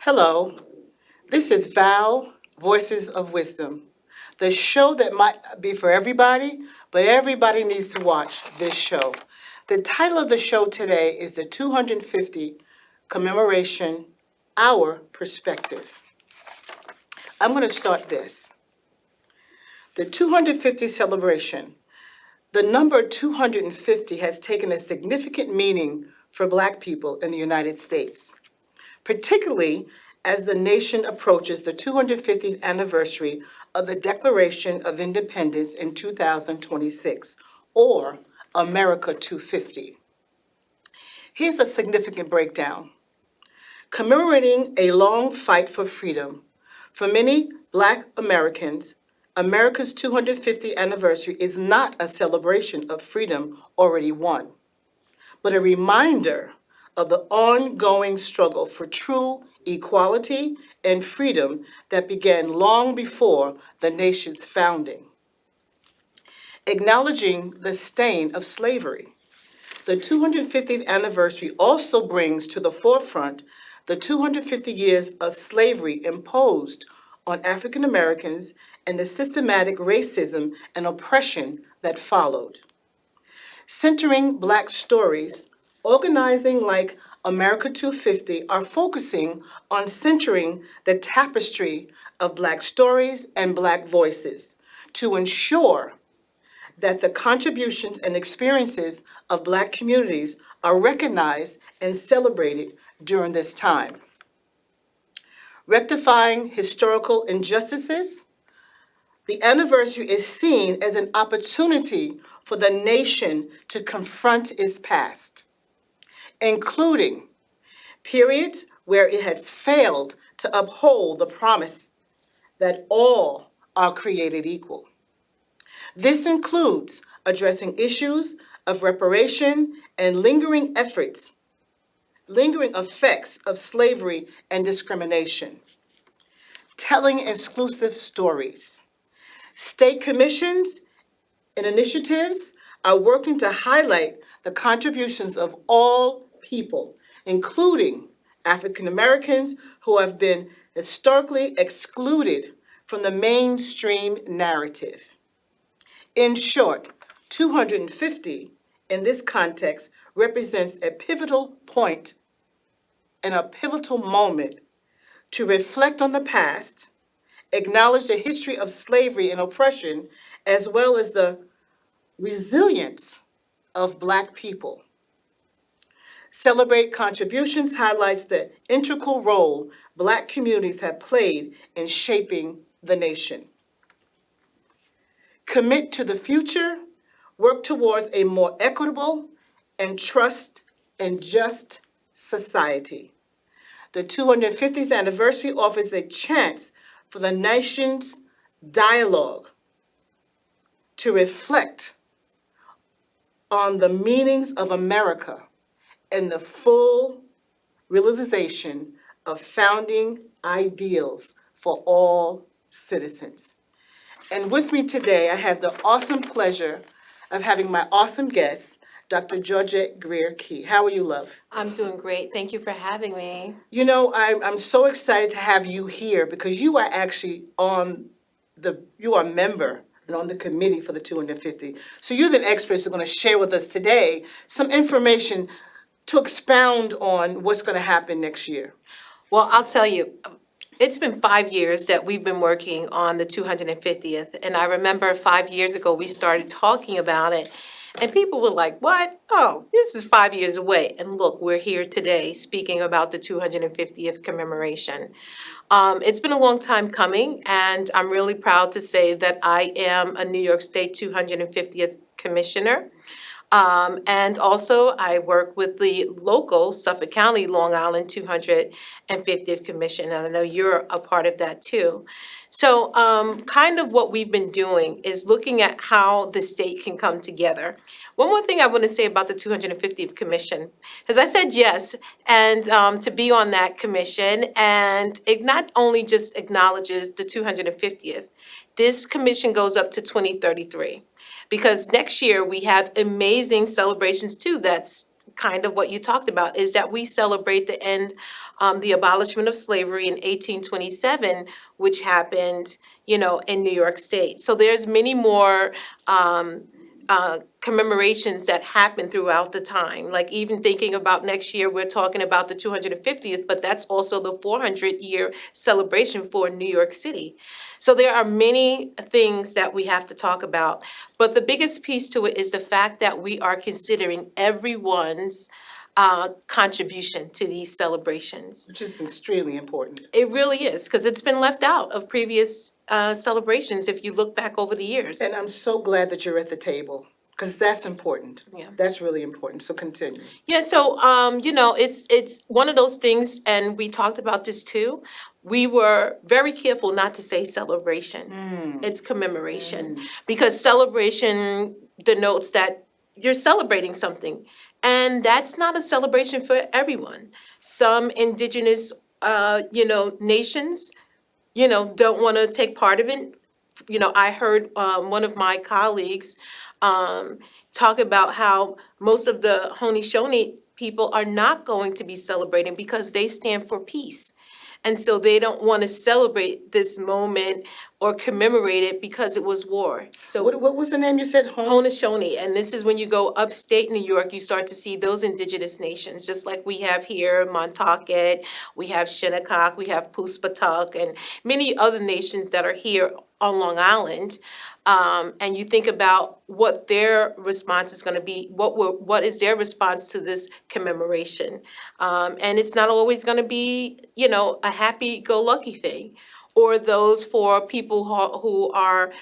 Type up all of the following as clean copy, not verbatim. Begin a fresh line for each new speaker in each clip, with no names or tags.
Hello, this is VOW, Voices of Wisdom, the show that might be for everybody, but everybody needs to watch this show. The title of the show today is the 250 Commemoration Our Perspective. I'm going to start this. The 250 celebration. The number 250 has taken a significant meaning for Black people in the United States, particularly as the nation approaches the 250th anniversary of the Declaration of Independence in 2026, or America 250. Here's a significant breakdown. Commemorating a long fight for freedom, for many Black Americans, America's 250th anniversary is not a celebration of freedom already won, but a reminder of the ongoing struggle for true equality and freedom that began long before the nation's founding. Acknowledging the stain of slavery, the 250th anniversary also brings to the forefront the 250 years of slavery imposed on African Americans and the systematic racism and oppression that followed. Centering Black stories, organizing like America 250 are focusing on centering the tapestry of Black stories and Black voices to ensure that the contributions and experiences of Black communities are recognized and celebrated during this time. Rectifying historical injustices, the anniversary is seen as an opportunity for the nation to confront its past, including periods where it has failed to uphold the promise that all are created equal. This includes addressing issues of reparation and lingering effects of slavery and discrimination, telling inclusive stories. State commissions and initiatives are working to highlight the contributions of all people, including African Americans who have been historically excluded from the mainstream narrative. In short, 250 in this context represents a pivotal point and a pivotal moment to reflect on the past, acknowledge the history of slavery and oppression, as well as the resilience of Black people. Celebrate Contributions highlights the integral role Black communities have played in shaping the nation. Commit to the future, work towards a more equitable and trust and just society. The 250th anniversary offers a chance for the nation's dialogue to reflect on the meanings of America and the full realization of founding ideals for all citizens. And with me today, I have the awesome pleasure of having my awesome guest, Dr. Georgette Greer Key. How are you, love?
I'm doing great. Thank you for having me.
You know, I'm so excited to have you here because you are actually you are a member and on the committee for the 250. So you're the experts who are going to share with us today some information to expound on what's going to happen next year.
Well, I'll tell you, it's been 5 years that we've been working on the 250th. And I remember 5 years ago, we started talking about it. And people were like, what? Oh, this is 5 years away. And look, we're here today speaking about the 250th commemoration. It's been a long time coming, and I'm really proud to say that I am a New York State 250th Commissioner. And also, I work with the local Suffolk County, Long Island 250th Commission, and I know you're a part of that too. So, kind of what we've been doing is looking at how the state can come together. One more thing I want to say about the 250th Commission, because I said yes, and to be on that commission, and it not only just acknowledges the 250th, this commission goes up to 2033. Because next year we have amazing celebrations too that's kind of what you talked about, is that we celebrate the end, the abolishment of slavery in 1827, which happened, in New York State. So there's many more commemorations that happen throughout the time. Like even thinking about next year, we're talking about the 250th, but that's also the 400-year celebration for New York City. So there are many things that we have to talk about, but the biggest piece to it is the fact that we are considering everyone's contribution to these celebrations.
Which is extremely important.
It really is, because it's been left out of previous celebrations if you look back over the years.
And I'm so glad that you're at the table, because that's important.
Yeah.
That's really important. So continue.
Yeah, so it's one of those things, and we talked about this too. We were very careful not to say celebration. It's commemoration, because celebration denotes that you're celebrating something, and that's not a celebration for everyone. Some indigenous, nations, don't want to take part of it. I heard one of my colleagues um, talk about how most of the Haudenosaunee people are not going to be celebrating because they stand for peace. And so they don't want to celebrate this moment or commemorate it because it was war. So
What was the name you said?
Haudenosaunee, and this is when you go upstate New York, you start to see those indigenous nations, just like we have here, Montaukett, we have Shinnecock, we have Puspatuck, and many other nations that are here on Long Island. And you think about what their response is going to be, what is their response to this commemoration? And it's not always going to be, a happy-go-lucky thing. Or those for people who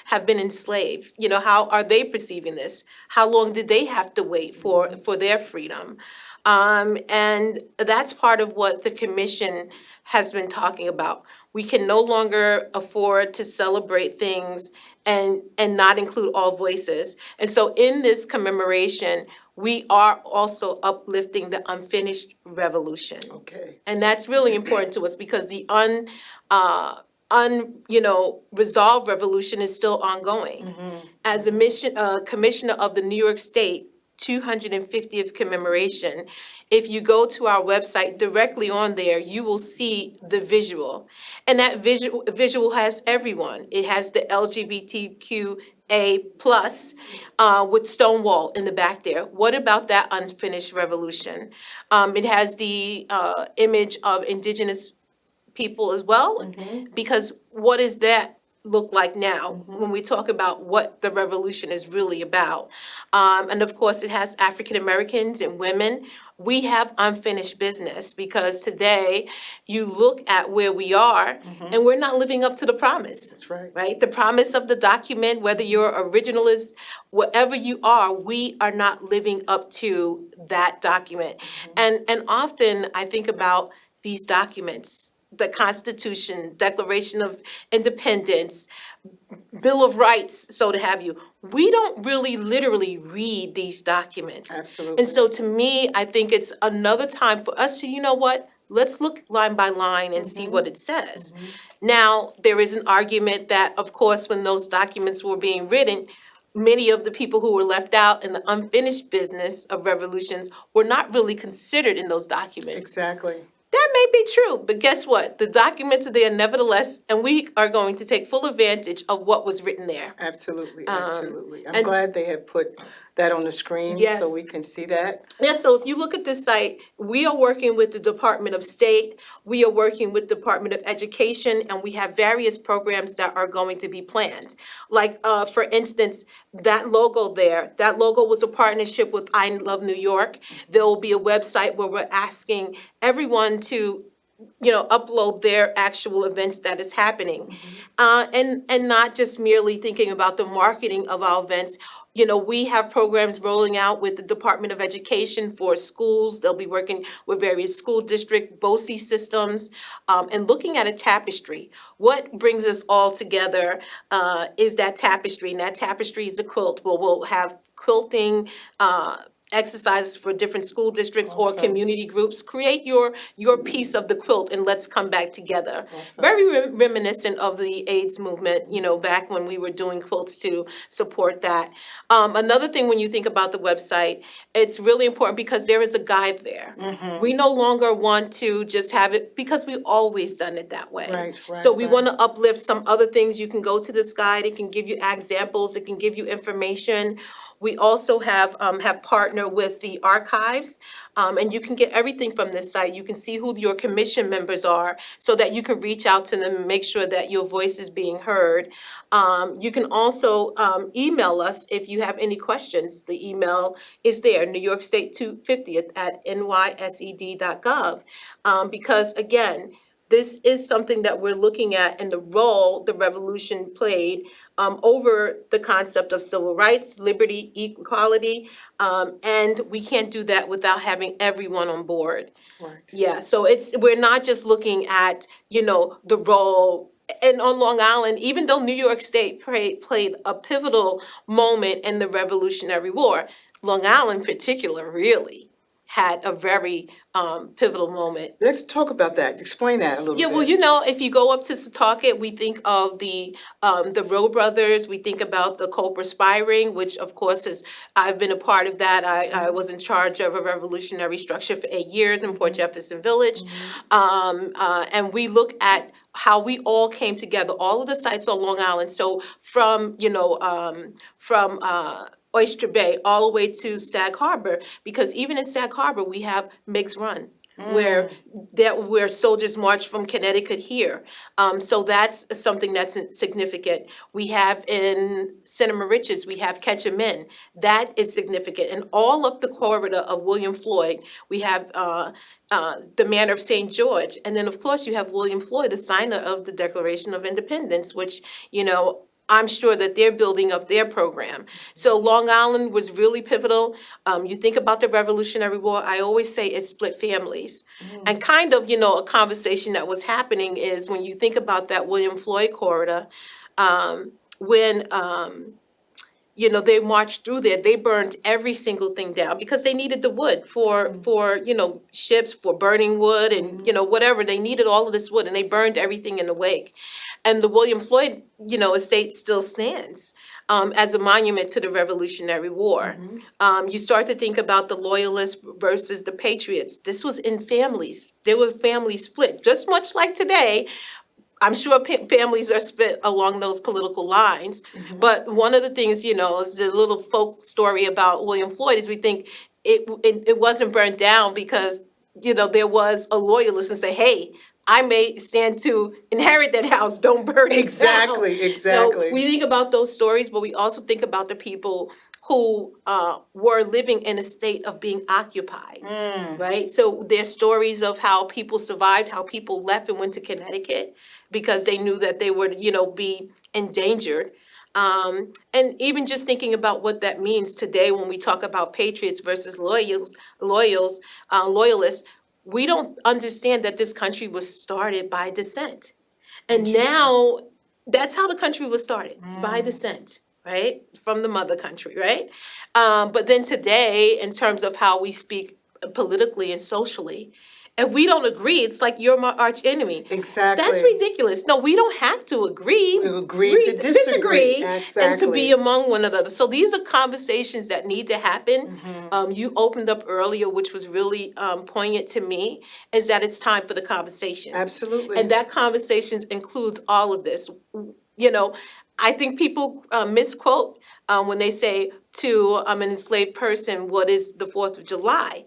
have been enslaved. How are they perceiving this? How long did they have to wait for their freedom? And that's part of what the commission has been talking about. We can no longer afford to celebrate things and not include all voices. And so in this commemoration, we are also uplifting the unfinished revolution.
Okay.
And that's really important to us because the resolved revolution is still ongoing. As a commissioner of the New York State 250th commemoration, if you go to our website directly on there, you will see the visual. And that visual has everyone. It has the LGBTQA plus with Stonewall in the back there. What about that unfinished revolution? It has the image of indigenous people as well, because what does that look like now when we talk about what the revolution is really about? And of course, it has African Americans and women. We have unfinished business because today you look at where we are and we're not living up to the promise.
That's right.
Right? The promise of the document, whether you're originalist, whatever you are, we are not living up to that document. And often I think about these documents, the Constitution, Declaration of Independence, Bill of Rights, so to have you. We don't really literally read these documents.
Absolutely.
And so to me, I think it's another time for us to, let's look line by line and see what it says. Now, there is an argument that, of course, when those documents were being written, many of the people who were left out in the unfinished business of revolutions were not really considered in those documents.
Exactly.
That may be true, but guess what? The documents are there nevertheless, and we are going to take full advantage of what was written there.
Absolutely, absolutely. I'm
and-
glad they have put that on the screen
Yes.
so we can see that.
Yeah, so if you look at this site, we are working with the Department of State, we are working with Department of Education, and we have various programs that are going to be planned. Like, for instance, that logo there, that logo was a partnership with I Love New York. There will be a website where we're asking everyone to upload their actual events that is happening. And not just merely thinking about the marketing of our events. We have programs rolling out with the Department of Education for schools. They'll be working with various school district BOCE systems, and looking at a tapestry. What brings us all together is that tapestry, and that tapestry is a quilt. We'll have quilting exercises for different school districts or
Awesome.
community groups. Create your piece of the quilt and let's come back together.
Awesome.
Very reminiscent of the AIDS movement, back when we were doing quilts to support that. Another thing, when you think about the website, it's really important because there is a guide there. We no longer want to just have it because we've always done it that way.
Right,
So we
right.
want to uplift some other things. You can go to this guide. It can give you examples. It can give you information. We also have partnered with the archives, and you can get everything from this site. You can see who your commission members are so that you can reach out to them and make sure that your voice is being heard. You can also email us if you have any questions. The email is there, New York State 250th at nysed.gov. Because again, this is something that we're looking at and the role the revolution played over the concept of civil rights, liberty, equality, and we can't do that without having everyone on board.
Right.
Yeah, so we're not just looking at, the role. And on Long Island, even though New York State played a pivotal moment in the Revolutionary War, Long Island in particular really had a very pivotal moment.
Let's talk about that. Explain that a little
Yeah,
bit.
well, if you go up to Setauket, we think of the Roe brothers. We think about the Culper Spy Ring, which of course I've been a part of that. I was in charge of a revolutionary structure for 8 years in Port Jefferson Village, and we look at how we all came together. All of the sites on Long Island. So from Oyster Bay all the way to Sag Harbor, because even in Sag Harbor we have Meigs Run, where soldiers march from Connecticut here. So that's something that's significant. We have in Cinema Riches, we have Catch 'em In. That is significant. And all up the corridor of William Floyd, we have the Manor of St. George. And then, of course, you have William Floyd, the signer of the Declaration of Independence, which, I'm sure that they're building up their program. So Long Island was really pivotal. You think about the Revolutionary War, I always say it split families. And kind of, a conversation that was happening is when you think about that William Floyd corridor, when they marched through there, they burned every single thing down because they needed the wood for ships, for burning wood and whatever. They needed all of this wood and they burned everything in the wake. And the William Floyd estate still stands as a monument to the Revolutionary War. You start to think about the Loyalists versus the Patriots. This was in families. There were families split, just much like today. I'm sure families are split along those political lines. But one of the things, is the little folk story about William Floyd is we think it wasn't burned down because, there was a loyalist and say, hey, I may stand to inherit that house, don't burn it
Exactly,
down.
exactly.
So we think about those stories, but we also think about the people who were living in a state of being occupied, right? So there's stories of how people survived, how people left and went to Connecticut because they knew that they would, be endangered. And even just thinking about what that means today when we talk about patriots versus loyalists, we don't understand that this country was started by descent. And now that's how the country was started, by descent, right? From the mother country, right? But then today, in terms of how we speak politically and socially, if we don't agree, it's like you're my arch enemy.
Exactly.
That's ridiculous. No, we don't have to agree.
We agree to disagree.
And to
Exactly.
be among one another. So these are conversations that need to happen. You opened up earlier, which was really poignant to me, is that it's time for the conversation.
Absolutely.
And that conversation includes all of this. I think people misquote when they say to an enslaved person, what is the 4th of July?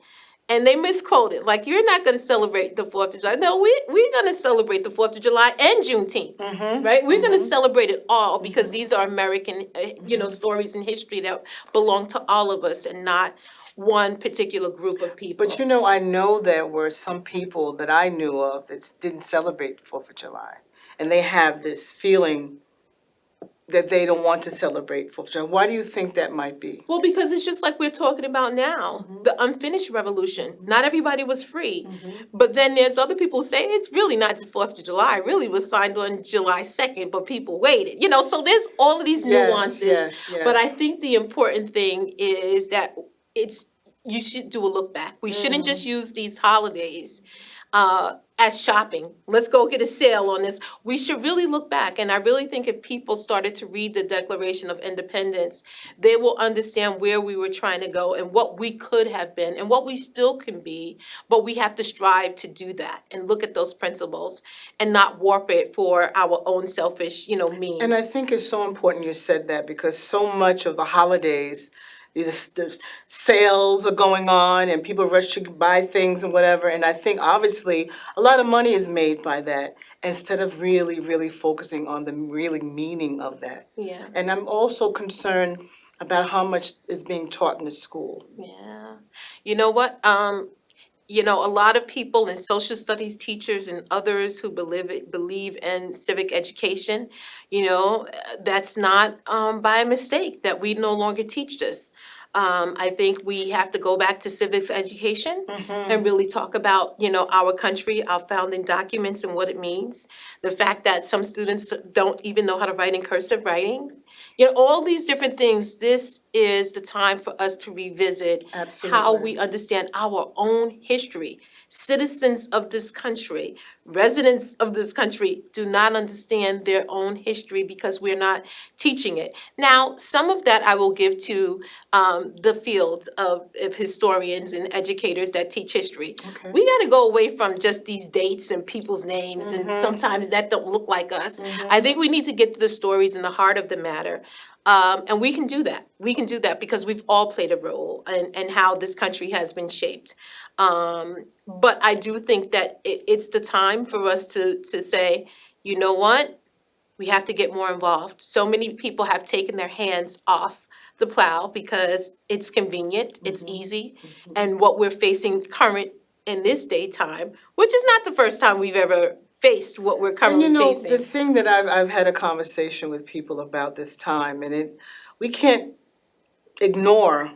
And they misquote it, like, you're not going to celebrate the 4th of July. No, we're going to celebrate the 4th of July and Juneteenth, right? We're going to celebrate it all because these are American, stories in history that belong to all of us and not one particular group of people.
But I know there were some people that I knew of that didn't celebrate the 4th of July. And they have this feeling that they don't want to celebrate 4th of July. Why do you think that might be?
Well, because it's just like we're talking about now, the unfinished revolution. Not everybody was free. But then there's other people who say it's really not the 4th of July. It really was signed on July 2nd, but people waited. So there's all of these nuances.
Yes.
But I think the important thing is that it's you should do a look back. We shouldn't just use these holidays as shopping. Let's go get a sale on this. We should really look back. And I really think if people started to read the Declaration of Independence, they will understand where we were trying to go and what we could have been and what we still can be. But we have to strive to do that and look at those principles and not warp it for our own selfish, means.
And I think it's so important you said that, because so much of the holidays, these sales are going on and people rush to buy things and whatever. And I think obviously a lot of money is made by that instead of really, really focusing on the really meaning of that.
Yeah.
And I'm also concerned about how much is being taught in the school.
Yeah. You know what? A lot of people and social studies teachers and others who believe in civic education, that's not by mistake that we no longer teach this. I think we have to go back to civics education and really talk about, our country, our founding documents and what it means. The fact that some students don't even know how to write in cursive writing. All these different things, this is the time for us to revisit how we understand our own history. Citizens of this country, residents of this country do not understand their own history because we're not teaching it. Now, some of that I will give to the field of historians and educators that teach history.
Okay.
We got to go away from just these dates and people's names, and sometimes that don't look like us. I think we need to get to the stories and the heart of the matter. And we can do that. We can do that because we've all played a role in how this country has been shaped. But I do think that it's the time for us to say, you know what? We have to get more involved. So many people have taken their hands off the plow because it's convenient, it's easy, and what we're facing current in this daytime, which is not the first time we've ever faced what we're
And
currently facing.
the thing that I've had a conversation with people about this time, and we can't ignore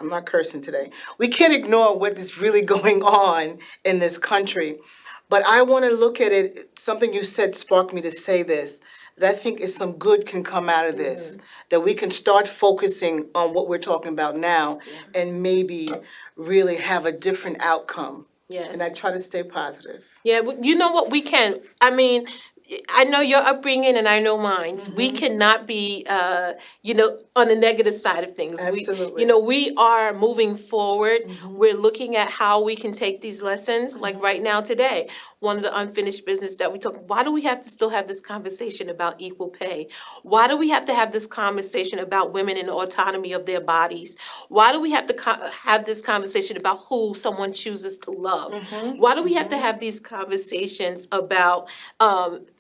I'm not cursing today. We can't ignore what is really going on in this country. But I want to look at it, something you said sparked me to say this, that I think is some good can come out of this, that we can start focusing on what we're talking about now and maybe really have a different outcome.
Yes.
And I try to stay positive.
Yeah, you know what, we can. I mean, I know your upbringing and I know mine. We cannot be, on the negative side of things.
Absolutely.
We are moving forward. We're looking at how we can take these lessons. Like right now today, one of the unfinished business that we talk. Why do we have to still have this conversation about equal pay? Why do we have to have this conversation about women and the autonomy of their bodies? Why do we have to have this conversation about who someone chooses to love? Why do we have to have these conversations about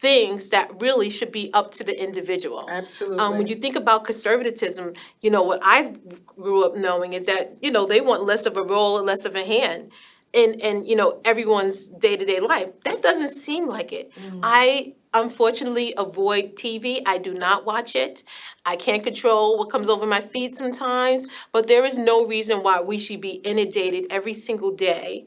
things that really should be up to the individual?
Absolutely.
When you think about conservatism, what I grew up knowing is that, they want less of a role and less of a hand in everyone's day-to-day life. That doesn't seem like it. I unfortunately avoid TV. I do not watch it. I can't control what comes over my feed sometimes, but there is no reason why we should be inundated every single day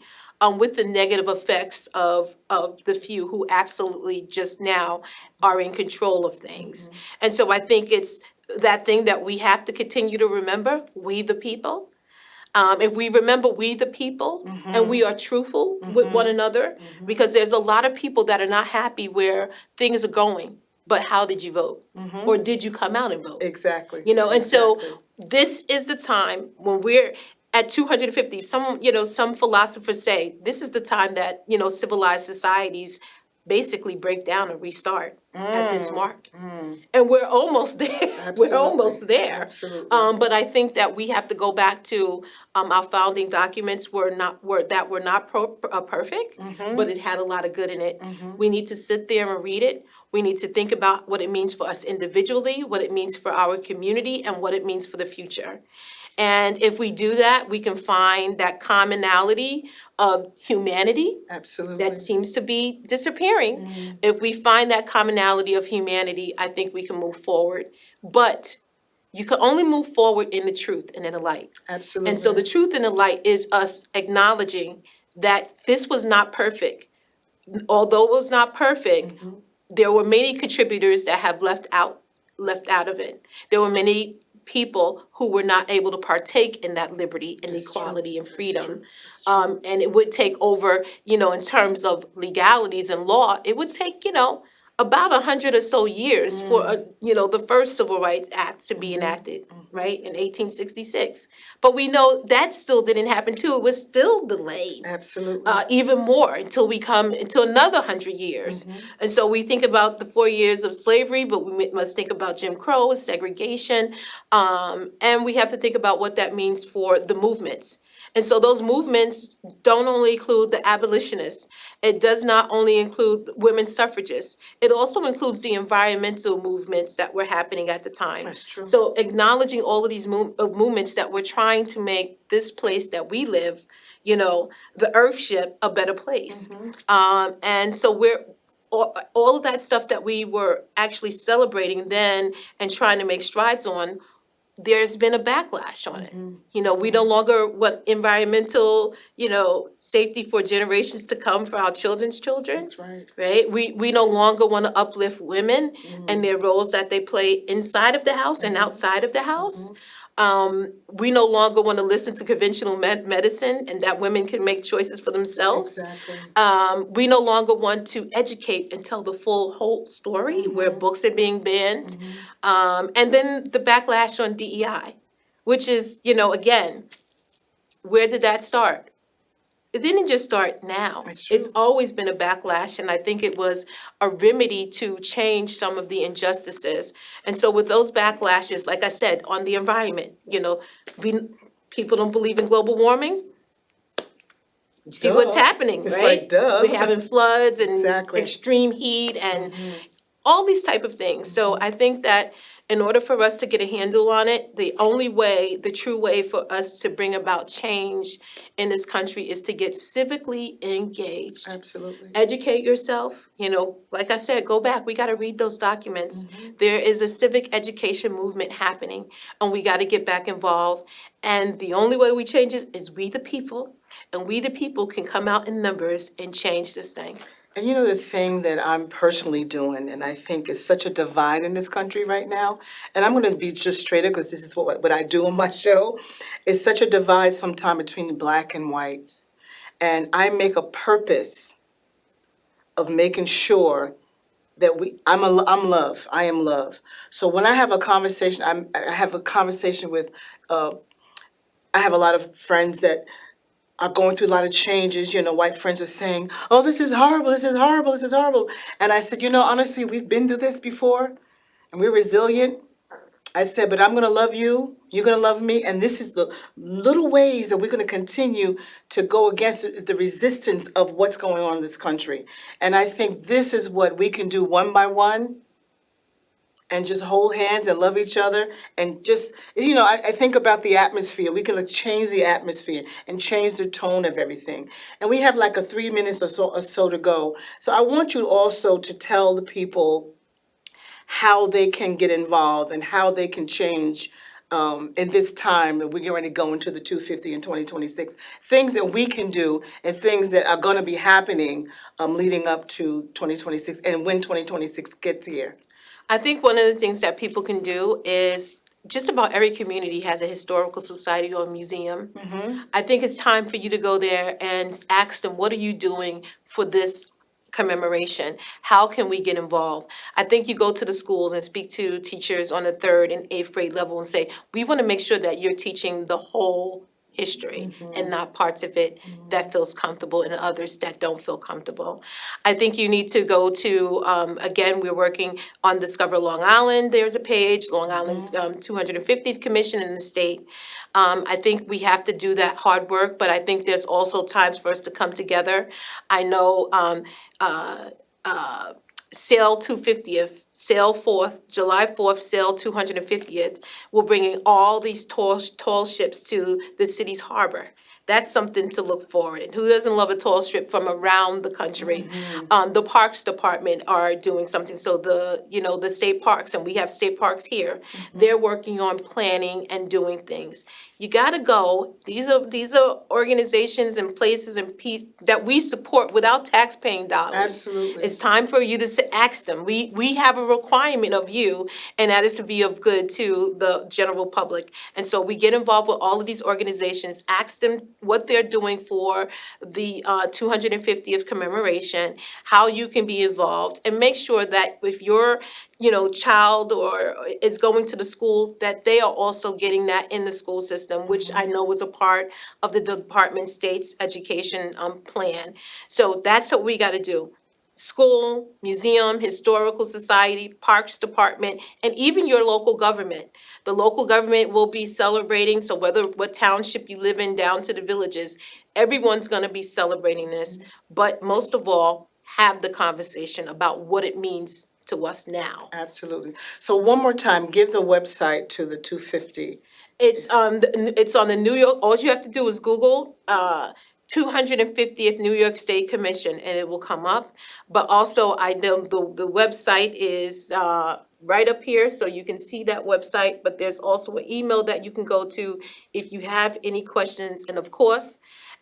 with the negative effects of the few who absolutely just now are in control of things. And so I think it's that thing that we have to continue to remember, we the people. If we remember we the people and we are truthful with one another, because there's a lot of people that are not happy where things are going, but how did you vote? Or did you come out and vote?
Exactly.
And so this is the time when we're at 250. Some philosophers say this is the time that, civilized societies basically break down and restart at this mark. And we're almost there.
Absolutely.
We're almost there.
Absolutely.
But I think that we have to go back to our founding documents were not perfect, but it had a lot of good in it. We need to sit there and read it. We need to think about what it means for us individually, what it means for our community, and what it means for the future. And if we do that, we can find that commonality of humanity
Absolutely.
that seems to be disappearing. If we find that commonality of humanity, I think we can move forward. But you can only move forward in the truth and in the light.
Absolutely.
And so the truth and the light is us acknowledging that this was not perfect. Although it was not perfect, there were many contributors that have left out of it. There were many people who were not able to partake in that liberty and
That's
equality
true.
and
That's
freedom.
true. That's true.
And it would take over, in terms of legalities and law, it would take, about 100 or so years for, the first Civil Rights Act to be enacted, right, in 1866. But we know that still didn't happen too. It was still delayed.
Absolutely.
Even more until we come into another 100 years. And so we think about the 4 years of slavery, but we must think about Jim Crow, segregation, and we have to think about what that means for the movements. And so those movements don't only include the abolitionists. It does not only include women's suffragists. It also includes the environmental movements that were happening at the time.
That's true.
So acknowledging all of these movements that were trying to make this place that we live, the Earthship, a better place. And so we're all of that stuff that we were actually celebrating then and trying to make strides on, there's been a backlash on it. We no longer want environmental, safety for generations to come for our children's children.
That's right.
Right? We no longer want to uplift women and their roles that they play inside of the house and outside of the house. We no longer want to listen to conventional medicine and that women can make choices for themselves.
Exactly.
We no longer want to educate and tell the full whole story where books are being banned. And then the backlash on DEI, which is, again, where did that start? It didn't just start now.
That's true.
It's always been a backlash, and I think it was a remedy to change some of the injustices. And so with those backlashes, like I said, on the environment, people don't believe in global warming. See what's
Duh.
happening,
It's
right?
like, duh.
We're having floods and
Exactly.
extreme heat and all these type of things. So I think that in order for us to get a handle on it, the only way, the true way for us to bring about change in this country is to get civically engaged.
Absolutely.
Educate yourself, like I said, go back. We got to read those documents. There is a civic education movement happening, and we got to get back involved. And the only way we change it is we the people, and we the people can come out in numbers and change this thing.
And the thing that I'm personally doing, and I think is such a divide in this country right now, and I'm going to be just straight up because this is what I do on my show, is such a divide sometimes between black and whites. And I make a purpose of making sure that I'm love. I am love. So when I have a conversation, I have a conversation with, I have a lot of friends that are going through a lot of changes. White friends are saying, "Oh, this is horrible. This is horrible. This is horrible." And I said, honestly, we've been through this before, and we're resilient. I said, but I'm going to love you. You're going to love me. And this is the little ways that we're going to continue to go against the resistance of what's going on in this country. And I think this is what we can do one by one and just hold hands and love each other. And just, I think about the atmosphere. We can change the atmosphere and change the tone of everything. And we have like a 3 minutes or so to go. So I want you also to tell the people how they can get involved and how they can change in this time that we're getting ready to go into the 250 in 2026. Things that we can do and things that are going to be happening leading up to 2026 and when 2026 gets here.
I think one of the things that people can do is just about every community has a historical society or a museum. I think it's time for you to go there and ask them, what are you doing for this commemoration? How can we get involved? I think you go to the schools and speak to teachers on the 3rd and 8th grade level and say, we want to make sure that you're teaching the whole history and not parts of it that feels comfortable and others that don't feel comfortable. I think you need to go to, again, we're working on Discover Long Island. There's a page, Long Island 250th Commission in the state. I think we have to do that hard work, but I think there's also times for us to come together. I know Sail 250th, Sail 4th, July 4th, Sail 250th, we're bringing all these tall ships to the city's harbor. That's something to look forward to. Who doesn't love a tall ship from around the country? The Parks Department are doing something. So the state parks, and we have state parks here, they're working on planning and doing things. You got to go. These are organizations and places and that we support without tax-paying dollars.
Absolutely.
It's time for you to ask them. We have a requirement of you, and that is to be of good to the general public. And so we get involved with all of these organizations, ask them what they're doing for the 250th commemoration, how you can be involved, and make sure that if your child or is going to the school, that they are also getting that in the school system, which I know was a part of the Department of State's education plan. So that's what we got to do. School, museum, historical society, parks department, and even your local government. The local government will be celebrating, so whether what township you live in down to the villages, everyone's going to be celebrating this. But most of all, have the conversation about what it means to us now.
Absolutely. So one more time, give the website to the 250.
It's on the New York, all you have to do is Google 250th New York State Commission, and it will come up. But also, I know the website is right up here, so you can see that website. But there's also an email that you can go to if you have any questions. And of course,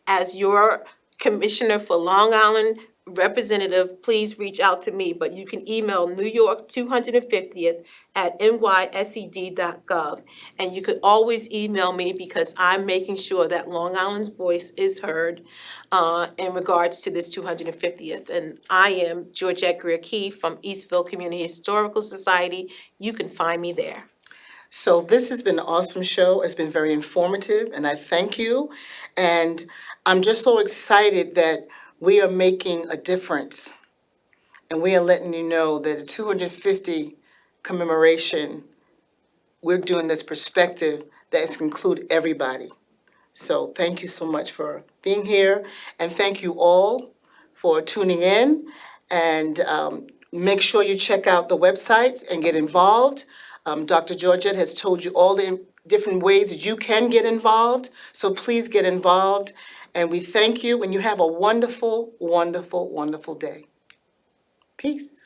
as your commissioner for Long Island representative, please reach out to me. But you can email New York 250th at nysed.gov. And you could always email me because I'm making sure that Long Island's voice is heard in regards to this 250th. And I am Georgette Greer-Key from Eastville Community Historical Society. You can find me there.
So this has been an awesome show. It's been very informative, and I thank you. And I'm just so excited that we are making a difference, and we are letting you know that the 250 commemoration, we're doing this perspective that include everybody. So thank you so much for being here, and thank you all for tuning in. And make sure you check out the website and get involved. Dr. Georgette has told you all the different ways that you can get involved, so please get involved. And we thank you, and you have a wonderful, wonderful, wonderful day. Peace.